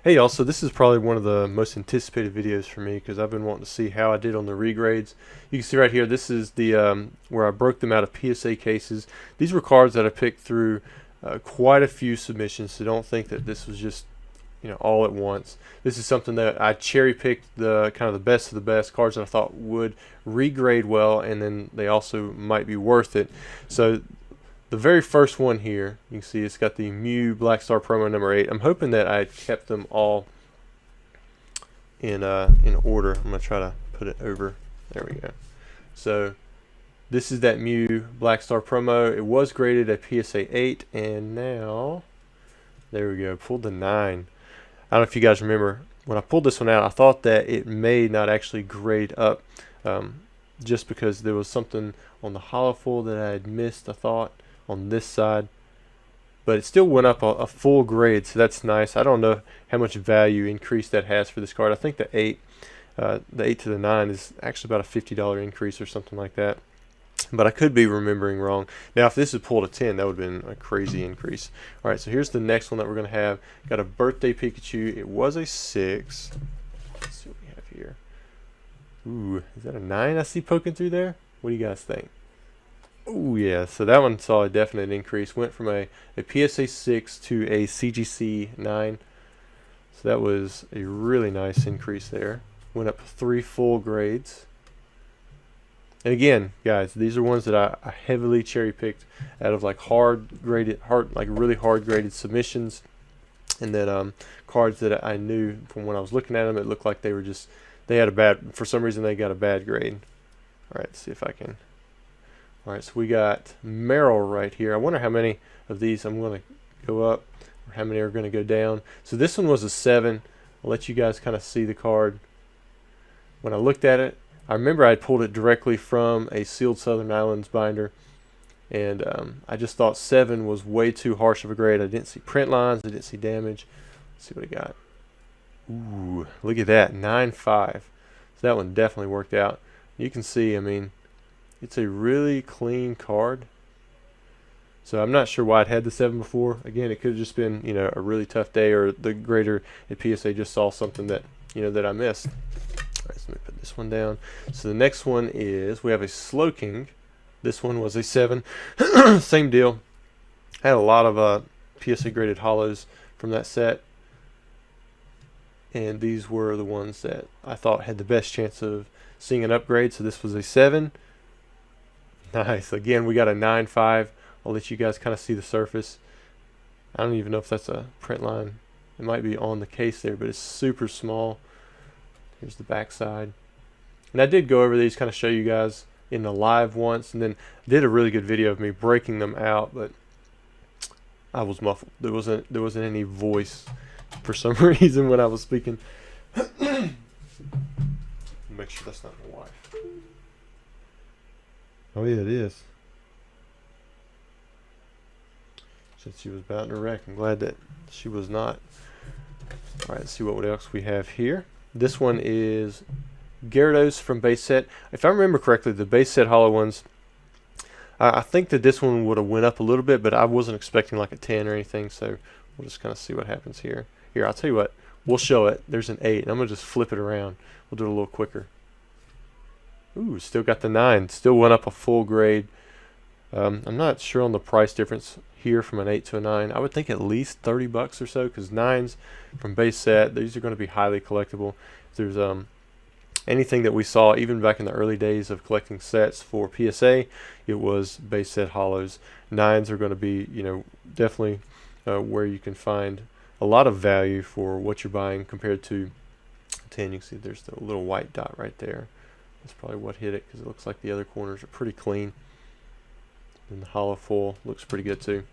Hey y'all, so this is probably one of the most anticipated videos for me because I've been wanting to see how I did on the regrades. You can see right here, this is the where I broke them out of PSA cases. These were cards that I picked through quite a few submissions, so don't think that this was just all at once. This is something that I cherry picked, the kind of the best of the best cards that I thought would regrade well, and then they also might be worth it. So the very first one here, you can see it's got the Mew Black Star promo number 8. I'm hoping that I kept them all in order. I'm gonna try to put it over. There we go. So this is that Mew Black Star promo. It was graded at PSA 8, and now there we go. Pulled the 9. I don't know if you guys remember when I pulled this one out. I thought that it may not actually grade up, just because there was something on the hollow foil that I had missed, I thought, on this side, but it still went up a full grade, so that's nice. I don't know how much value increase that has for this card. I think the 8 to the 9 is actually about a $50 increase or something like that, but I could be remembering wrong. Now if this had pulled a 10, that would have been a crazy increase. Alright, so here's the next one that we're going to have. Got a birthday Pikachu. It was a 6. Let's see what we have here. Ooh, is that a 9 I see poking through there? What do you guys think? Oh yeah, so that one saw a definite increase. Went from a PSA 6 to a CGC 9. So that was a really nice increase there. Went up 3 full grades. And again, guys, these are ones that I heavily cherry picked out of like really hard graded submissions, and then cards that I knew from when I was looking at them, it looked like they had a bad, for some reason they got a bad grade. All right, let's see if I can. Alright, so we got Meryl right here. I wonder how many of these I'm going to go up, or how many are going to go down. So this one was a 7. I'll let you guys kind of see the card. When I looked at it, I remember I had pulled it directly from a sealed Southern Islands binder, and I just thought 7 was way too harsh of a grade. I didn't see print lines, I didn't see damage. Let's see what I got. Ooh, look at that, 9.5. So that one definitely worked out. You can see, I mean, it's a really clean card. So I'm not sure why it had the 7 before. Again, it could have just been, a really tough day, or the grader at PSA just saw something that, that I missed. All right, so let me put this one down. So the next one is, we have a Slowking. This one was a 7. Same deal. I had a lot of PSA graded hollows from that set, and these were the ones that I thought had the best chance of seeing an upgrade. So this was a 7. Nice. Again, we got a 9.5. I'll let you guys kind of see the surface. I don't even know if that's a print line. It might be on the case there, but it's super small. Here's the back side. And I did go over these, kind of show you guys in the live once, and then did a really good video of me breaking them out, but I was muffled. There wasn't any voice for some reason when I was speaking. Make sure that's not my wife. Oh yeah, it is. Said she was about to wreck. I'm glad that she was not. Alright, let's see what else we have here. This one is Gyarados from base set. If I remember correctly, the base set hollow ones, I think that this one would have went up a little bit, but I wasn't expecting like a 10 or anything, so we'll just kind of see what happens here. Here, I'll tell you what, we'll show it. There's an 8, and I'm going to just flip it around. We'll do it a little quicker. Ooh, still got the 9. Still went up a full grade. I'm not sure on the price difference here from an 8 to a 9. I would think at least 30 bucks or so, because 9s from base set, these are going to be highly collectible. If there's anything that we saw even back in the early days of collecting sets for PSA, it was base set hollows. 9s are going to be, definitely where you can find a lot of value for what you're buying compared to 10. You can see there's the little white dot right there. That's probably what hit it, because it looks like the other corners are pretty clean. And the hollow foil looks pretty good too.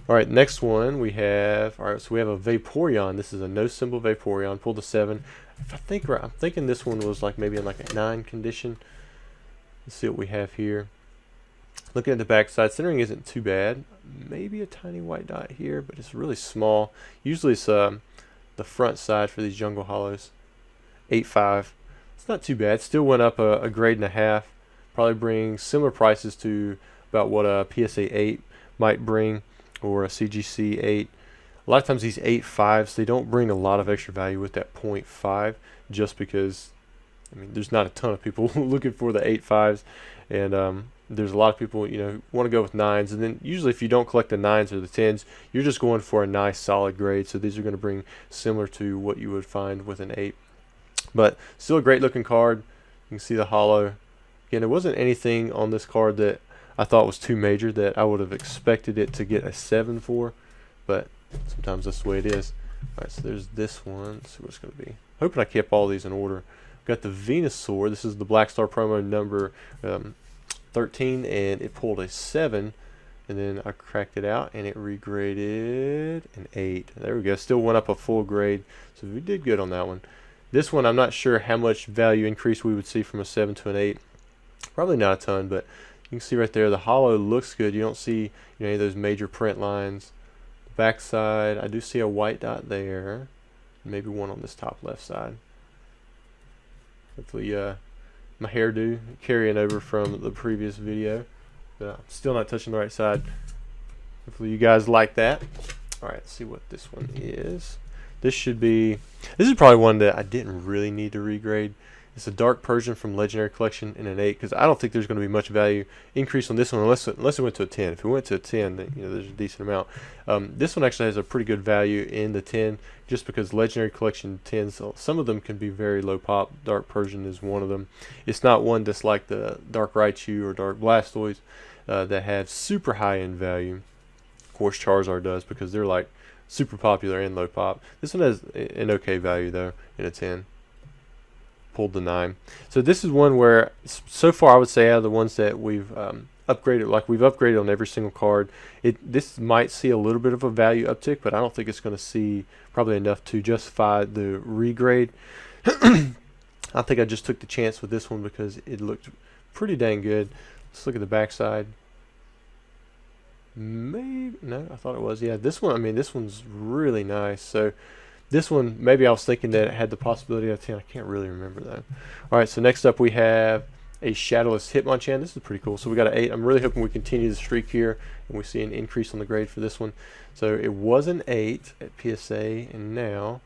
Alright, next one we have, so we have a Vaporeon. This is a no symbol Vaporeon. Pulled a 7. I'm thinking this one was like maybe in like a 9 condition. Let's see what we have here. Looking at the back side, centering isn't too bad. Maybe a tiny white dot here, but it's really small. Usually it's the front side for these jungle hollows. 8.5. It's not too bad. Still went up a grade and a half. Probably bring similar prices to about what a PSA 8 might bring, or a CGC 8. A lot of times these 8.5s, they don't bring a lot of extra value with that 0.5, just because, I mean, there's not a ton of people looking for the 8.5s, and there's a lot of people, you know, want to go with 9s, and then usually if you don't collect the 9s or the 10s, you're just going for a nice solid grade. So these are going to bring similar to what you would find with an 8, but still a great looking card. You can see the holo. Again, there wasn't anything on this card that I thought was too major that I would have expected it to get a 7 for, but sometimes that's the way it is. Alright, so there's this one. Let's see what it's going to be. Hoping I kept all these in order. Got the Venusaur. This is the Black Star promo number 13, and it pulled a 7, and then I cracked it out and it regraded an 8. There we go. Still went up a full grade, so we did good on that one. This one, I'm not sure how much value increase we would see from a 7 to an 8. Probably not a ton, but you can see right there the holo looks good. You don't see, you know, any of those major print lines. Back side, I do see a white dot there, maybe one on this top left side. Hopefully my hairdo carrying over from the previous video, but I'm still not touching the right side. Hopefully you guys like that. Alright, let's see what this one is. This is probably one that I didn't really need to regrade. It's a Dark Persian from Legendary Collection in an 8, because I don't think there's going to be much value increase on this one unless it went to a 10. If it went to a 10, then, you know, there's a decent amount. This one actually has a pretty good value in the 10, just because Legendary Collection 10s, some of them can be very low pop. Dark Persian is one of them. It's not one that's like the Dark Raichu or Dark Blastoise that have super high end value. Of course, Charizard does, because they're like super popular and low pop. This one has an okay value though in a 10. Pulled the 9. So this is one where so far I would say out of the ones that we've upgraded, like we've upgraded on every single card, this might see a little bit of a value uptick, but I don't think it's going to see probably enough to justify the regrade. I think I just took the chance with this one because it looked pretty dang good. Let's look at the back side. Maybe, no, I thought it was. Yeah, this one, I mean, this one's really nice. So this one, maybe I was thinking that it had the possibility of 10. I can't really remember that. Alright, so next up we have a Shadowless Hitmonchan. This is pretty cool. So we got an 8. I'm really hoping we continue the streak here and we see an increase on the grade for this one. So it was an 8 at PSA, and now,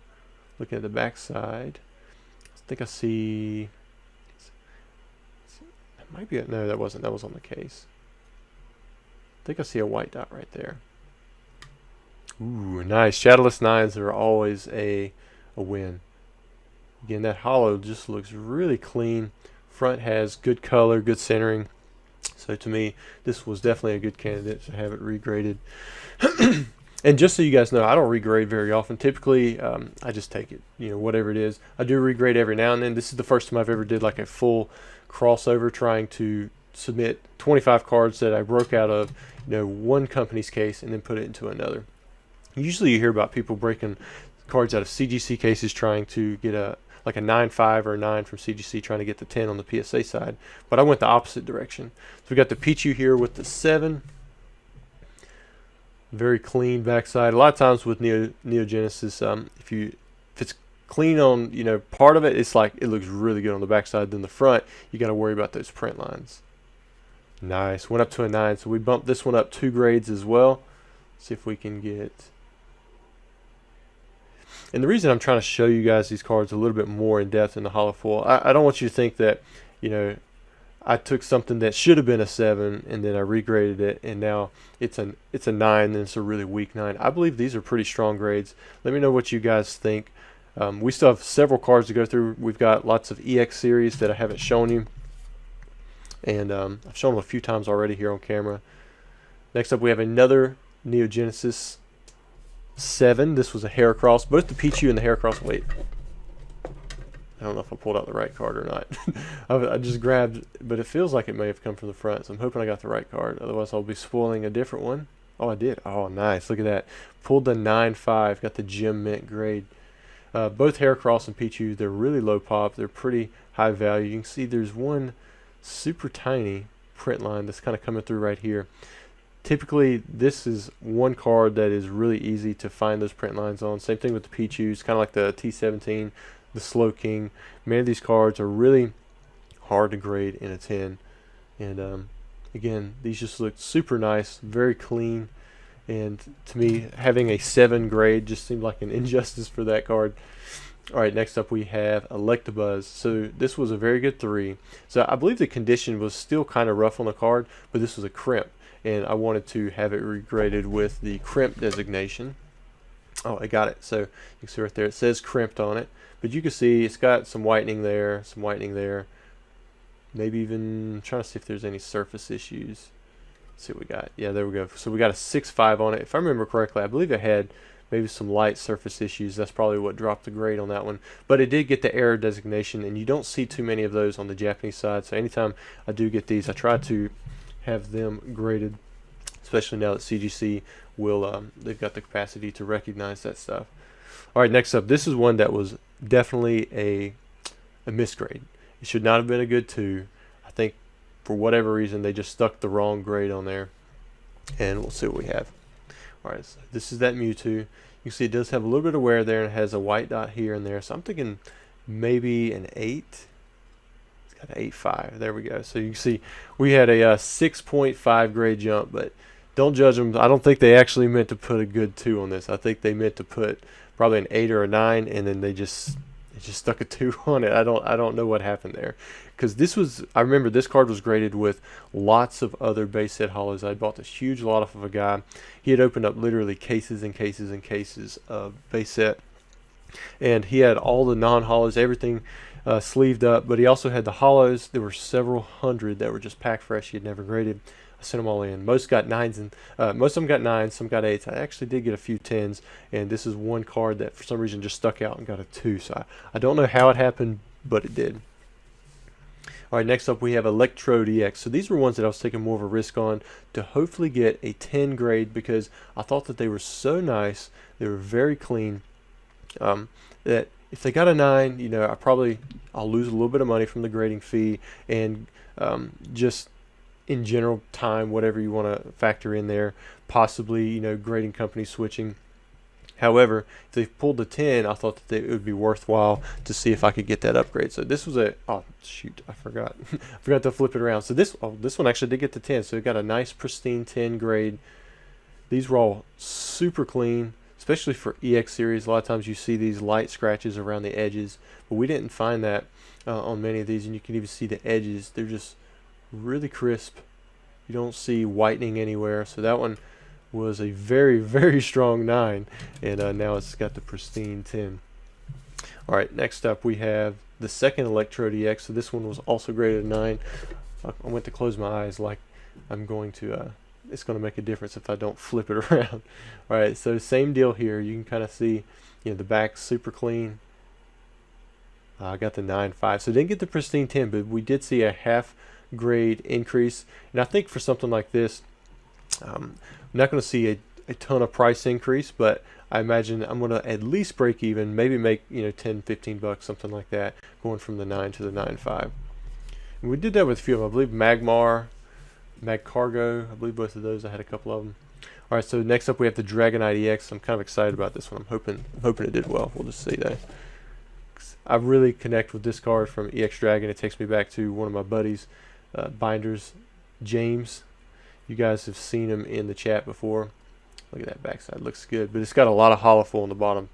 looking at the back side, I think I see, it might be a, no, that wasn't. That was on the case. I think I see a white dot right there. Ooh, nice. Shadowless 9s are always a win. Again, that holo just looks really clean. Front has good color, good centering. So to me, this was definitely a good candidate to have it regraded. And just so you guys know, I don't regrade very often. Typically, I just take it, you know, whatever it is. I do regrade every now and then. This is the first time I've ever did like a full crossover, trying to submit 25 cards that I broke out of, you know, one company's case and then put it into another. Usually you hear about people breaking cards out of CGC cases trying to get a like a 9.5 or a 9 from CGC, trying to get the 10 on the PSA side. But I went the opposite direction. So we got the Pichu here with the 7. Very clean backside. A lot of times with Neogenesis, if it's clean on, you know, part of it, it's like it looks really good on the backside. Then the front, you got to worry about those print lines. Nice. Went up to a 9. So we bumped this one up 2 grades as well. See if we can get. And the reason I'm trying to show you guys these cards a little bit more in depth in the holo foil, I don't want you to think that, you know, I took something that should have been a 7 and then I regraded it and now it's a 9 and it's a really weak 9. I believe these are pretty strong grades. Let me know what you guys think. We still have several cards to go through. We've got lots of EX series that I haven't shown you, and I've shown them a few times already here on camera. Next up we have another Neogenesis 7. This was a Heracross. Both the Pichu and the Heracross. Wait, I don't know if I pulled out the right card or not. I just grabbed, but it feels like it may have come from the front, so I'm hoping I got the right card. Otherwise I'll be spoiling a different one. Oh, I did. Oh, nice. Look at that. Pulled the 9.5. Got the Gem Mint grade. Both Heracross and Pichu, they're really low pop. They're pretty high value. You can see there's one super tiny print line that's kind of coming through right here. Typically, this is one card that is really easy to find those print lines on. Same thing with the Pichus, kind of like the T17, the Slow King. Many of these cards are really hard to grade in a 10. And again, these just look super nice, very clean. And to me, having a 7 grade just seemed like an injustice for that card. Alright, next up we have Electabuzz. So this was a very good 3. So I believe the condition was still kind of rough on the card, but this was a crimp. And I wanted to have it regraded with the crimp designation. Oh, I got it. So you can see right there, it says crimped on it. But you can see it's got some whitening there, maybe even, I'm trying to see if there's any surface issues. Let's see what we got. Yeah, there we go. So we got a 6.5 on it. If I remember correctly, I believe it had maybe some light surface issues. That's probably what dropped the grade on that one. But it did get the error designation, and you don't see too many of those on the Japanese side. So anytime I do get these, I try to have them graded, especially now that CGC will, they've got the capacity to recognize that stuff. All right, next up, this is one that was definitely a misgrade. It should not have been a good 2. I think for whatever reason they just stuck the wrong grade on there, and we'll see what we have. All right, so this is that Mewtwo. You can see it does have a little bit of wear there, and it has a white dot here and there. So I'm thinking maybe an 8. It's got an 8.5. There we go. So you can see we had a 6.5 grade jump, but don't judge them. I don't think they actually meant to put a good 2 on this. I think they meant to put probably an 8 or a 9, and then they just stuck a 2 on it. I don't know what happened there, because this was, I remember this card was graded with lots of other base set hollows. I bought this huge lot off of a guy. He had opened up literally cases and cases and cases of base set, and he had all the non-hollows, everything sleeved up, but he also had the hollows. There were several hundred that were just packed fresh. He had never graded. I sent them all in. Most got 9s, and most of them got 9s, some got 8s. I actually did get a few 10s, and this is one card that for some reason just stuck out and got a 2. So I don't know how it happened, but it did. All right, next up we have Electrode EX. So these were ones that I was taking more of a risk on to hopefully get a 10 grade, because I thought that they were so nice, they were very clean, that if they got a 9, you know, I'll lose a little bit of money from the grading fee, and just in general time, whatever you want to factor in there, possibly, you know, grading company switching. However, if they pulled the 10, I thought that it would be worthwhile to see if I could get that upgrade. So this was a, oh shoot, I forgot. I forgot to flip it around. So this one actually did get the 10. So it got a nice pristine 10 grade. These were all super clean, especially for EX series. A lot of times you see these light scratches around the edges, but we didn't find that on many of these. And you can even see the edges. They're just really crisp. You don't see whitening anywhere. So that one was a very, very strong 9, and now it's got the pristine 10. All right, next up we have the second Electrode EX. So this one was also graded a 9. I went to close my eyes like I'm going to, it's going to make a difference if I don't flip it around. All right, so same deal here. You can kind of see, you know, the back's super clean. I got the 9.5, so didn't get the pristine 10, but we did see a half grade increase. And I think for something like this, I'm not going to see a ton of price increase, but I imagine I'm going to at least break even, maybe make, you know, 10-15 bucks, something like that, going from the 9 to the 9.5. And we did that with a few of them. I believe Magcargo, I believe both of those. I had a couple of them. All right, so next up we have the Dragonite EX. I'm kind of excited about this one. I'm hoping it did well. We'll just see that. I really connect with this card from EX Dragon. It takes me back to one of my buddies, binders, James. You guys have seen him in the chat before. Look at that backside, looks good, but it's got a lot of hollow full on the bottom.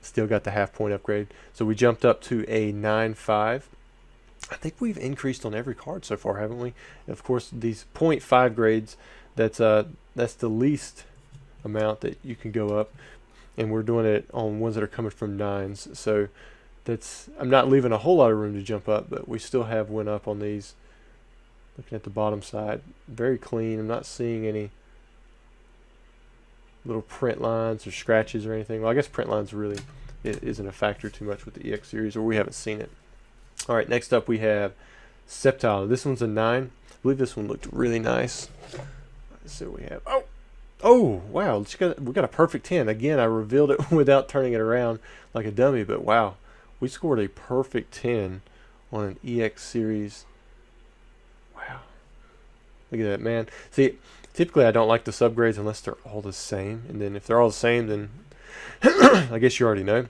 Still got the half point upgrade. So we jumped up to a 9.5. I think we've increased on every card so far, haven't we? And of course, these 0.5 grades, that's the least amount that you can go up, and we're doing it on ones that are coming from 9s. So that's, I'm not leaving a whole lot of room to jump up, but we still have went up on these. Looking at the bottom side, very clean. I'm not seeing any little print lines or scratches or anything. Well, I guess print lines really isn't a factor too much with the EX series, or we haven't seen it. All right, next up we have Sceptile. This one's a 9. I believe this one looked really nice. Let's see what we have. Oh, wow, we got a perfect 10. Again, I revealed it without turning it around like a dummy, but wow, we scored a perfect 10 on an EX series. Wow, look at that, man. See, typically I don't like the subgrades unless they're all the same, and then if they're all the same, then I guess you already know.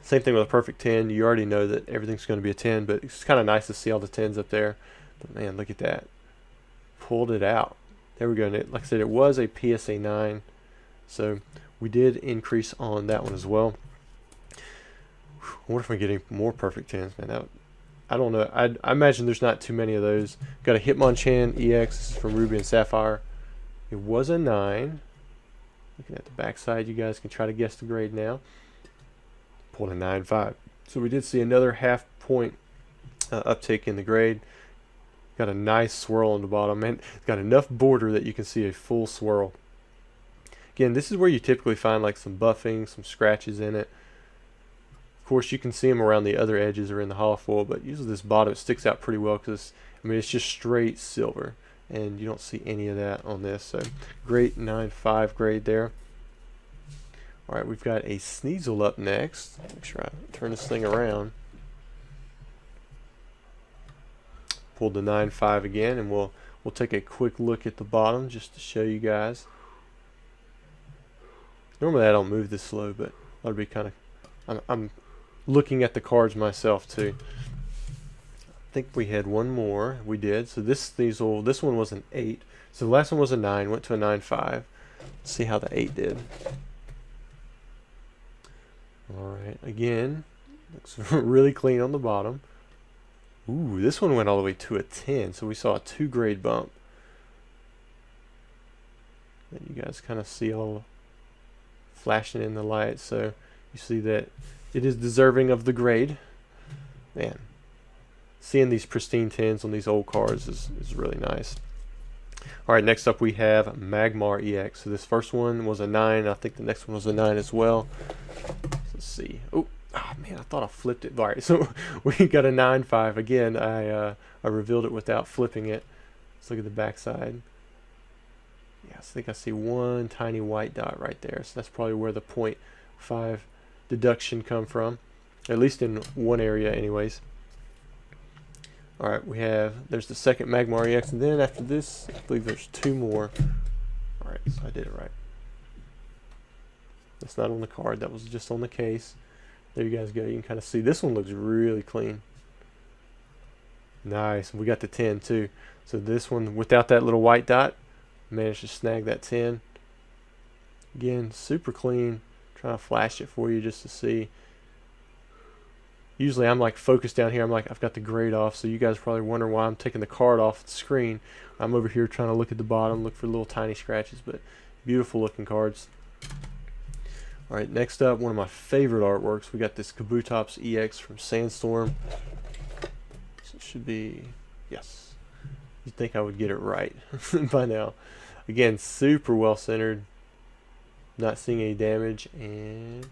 Same thing with a perfect 10. You already know that everything's going to be a 10, but it's kind of nice to see all the 10s up there. But man, look at that. Pulled it out. There we go. And like I said, it was a PSA 9, so we did increase on that one as well. I wonder if we're getting more perfect 10s, man. I don't know. I imagine there's not too many of those. Got a Hitmonchan EX. This is from Ruby and Sapphire. It was a 9. Looking at the back side, you guys can try to guess the grade now. Pulled a 9.5. So we did see another half point uptick in the grade. Got a nice swirl on the bottom, and it's got enough border that you can see a full swirl. Again, this is where you typically find like some buffing, some scratches in it. Of course, you can see them around the other edges or in the hollow foil, but usually this bottom sticks out pretty well because, I mean, it's just straight silver, and you don't see any of that on this. So great 9.5 grade there. All right, we've got a Sneasel up next. Make sure I turn this thing around. Pulled the 9.5 again, and we'll take a quick look at the bottom just to show you guys. Normally I don't move this slow, but that'll be kind of. I'm looking at the cards myself too. I think we had one more. We did. So this Sneasel, this one was an 8. So the last one was a 9. Went to a 9.5. Let's see how the 8 did. All right. Again, looks really clean on the bottom. Ooh, this one went all the way to a 10, so we saw a 2 grade bump. And you guys kind of see all flashing in the light, so you see that it is deserving of the grade. Man, seeing these pristine 10s on these old cards is really nice. All right, next up we have Magmar EX. So this first one was a 9. I think the next one was a 9 as well. Let's see. Oh man, I thought I flipped it. All right, so we got a 9.5 again. I revealed it without flipping it. Let's look at the back side. Yeah, I think I see one tiny white dot right there. So that's probably where the 0.5 deduction come from, at least in one area, anyways. All right, there's the second Magmar EX, and then after this, I believe there's 2 more. All right, so I did it right. That's not on the card. That was just on the case. There you guys go. You can kind of see this one looks really clean. Nice. We got the 10 too. So this one, without that little white dot, managed to snag that 10. Again, super clean. Trying to flash it for you just to see. Usually I'm like focused down here. I'm like, I've got the grade off, so you guys probably wonder why I'm taking the card off the screen. I'm over here trying to look at the bottom, look for little tiny scratches, but beautiful looking cards. All right, next up, one of my favorite artworks. We got this Kabutops EX from Sandstorm. So it should be, yes. You'd think I would get it right by now. Again, super well centered. Not seeing any damage, and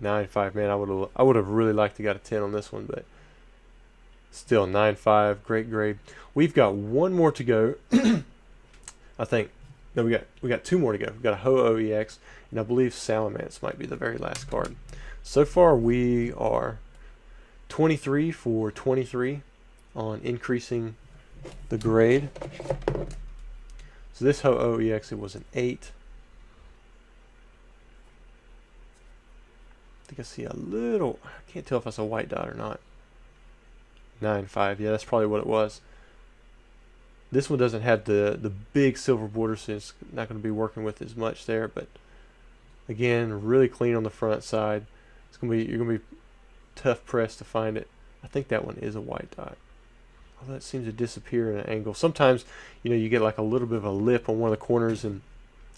9.5. Man, I would have really liked to got a 10 on this one, but still 9.5, great grade. We've got one more to go. I think. No, we got 2 more to go. We've got a Ho-Oh EX, and I believe Salamence might be the very last card. So far, we are 23 for 23 on increasing the grade. So this Ho-Oh EX, it was an 8. I think I see a little, I can't tell if that's a white dot or not. 9.5, yeah, that's probably what it was. This one doesn't have the big silver border, so it's not going to be working with as much there. But again, really clean on the front side. You're going to be tough pressed to find it. I think that one is a white dot. Although it seems to disappear in an angle. Sometimes, you get like a little bit of a lip on one of the corners, and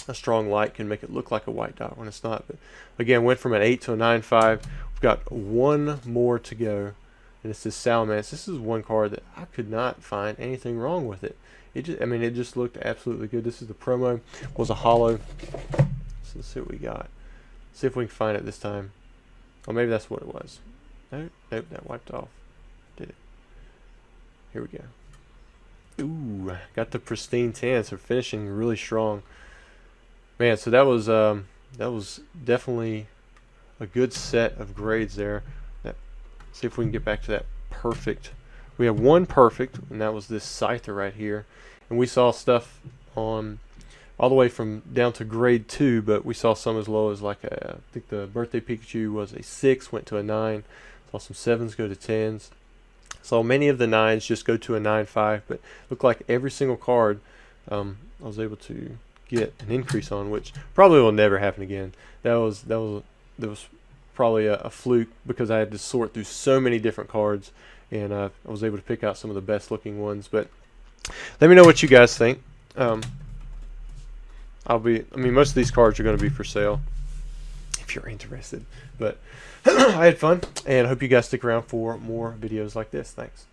a strong light can make it look like a white dot when it's not. But again, went from an 8 to a 9.5. We've got one more to go. And it's this Salamence. This is one card that I could not find anything wrong with it. It just looked absolutely good. This is the promo. Was a hollow. So let's see what we got. See if we can find it this time. Or maybe that's what it was. Nope, that wiped off. Did it? Here we go. Ooh, got the pristine 10. So finishing really strong. Man, so that was definitely a good set of grades there. See if we can get back to that perfect. We have one perfect, and that was this Scyther right here. And we saw stuff on all the way from down to grade 2, but we saw some as low as like I think the Birthday Pikachu was a 6, went to a 9. Saw some 7s go to 10s. Saw many of the 9s just go to a 9.5, but looked like every single card I was able to get an increase on, which probably will never happen again. That was probably a fluke, because I had to sort through so many different cards, and I was able to pick out some of the best looking ones. But let me know what you guys think. I mean, most of these cards are going to be for sale if you're interested. But I had fun, and I hope you guys stick around for more videos like this. Thanks.